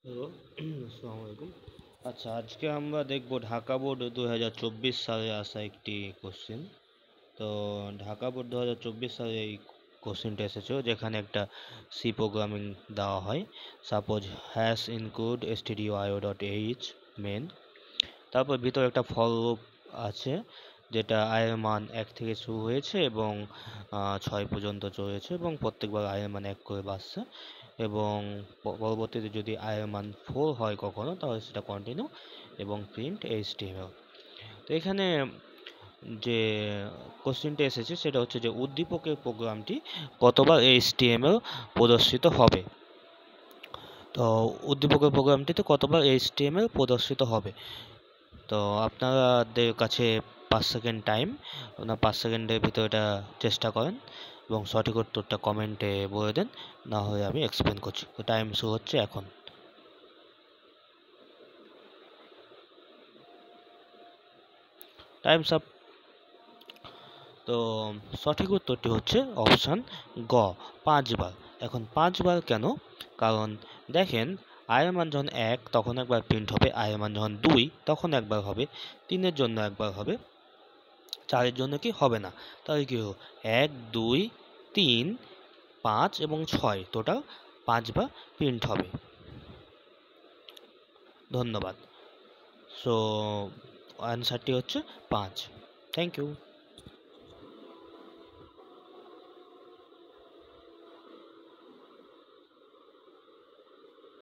Hello, আসসালামু আলাইকুম। আচ্ছা, আজকে আমরা দেখব ঢাকা বোর্ড 2024 সালে আসা একটি কোশ্চেন। তো ঢাকা বোর্ড 2024 সালে এই কোশ্চেনটা এসেছে, যেখানে একটা সি প্রোগ্রামিং দেওয়া হয়। Suppose hash include stdio.io.h main. তারপর ভিতরে একটা ফর লুপ আছে, যেটা আয়ের মান 1 থেকে শুরু হয়েছে এবং 6 পর্যন্ত চলেছে, এবং প্রত্যেকবার আয়ের মান 1 করে বাড়ছে। এবং পরবর্তীতে যদি আয়ের মান 4 হয় কখনো, তাহলে সেটা কন্টিনিউ এবং প্রিন্ট HTML। তো এখানে যে কোশ্চেনটা এসেছে সেটা হচ্ছে যে উদ্দীপকের প্রোগ্রামটি কতবার HTML প্রদর্শিত হবে। তো উদ্দীপকের প্রোগ্রামটিতে কতবার HTML প্রদর্শিত হবে। তো আপনাদের কাছে 5 সেকেন্ড টাইম, আপনার 5 সেকেন্ডের ভিতরে এটা চেষ্টা করেন এবং সঠিক উত্তরটা কমেন্টে বলে দেন, না হলে আমি এক্সপ্লেন করছি। তো টাইম শুরু হচ্ছে এখন। Times up. তো সঠিক উত্তরটি হচ্ছে অপশান গ, 5 বার। এখন 5 বার কেন? কারণ দেখেন, আয়ের মান যখন 1 তখন একবার প্রিন্ট হবে, আয়ের মান যখন 2 তখন একবার হবে, 3-এর জন্য একবার হবে, 4-এর জন্য কি হবে না। তাহলে কি হলো, 1, 2, 3, 5 এবং 6, টোটাল 5 বার প্রিন্ট হবে। ধন্যবাদ। সো অ্যান্সারটি হচ্ছে 5। Thank you.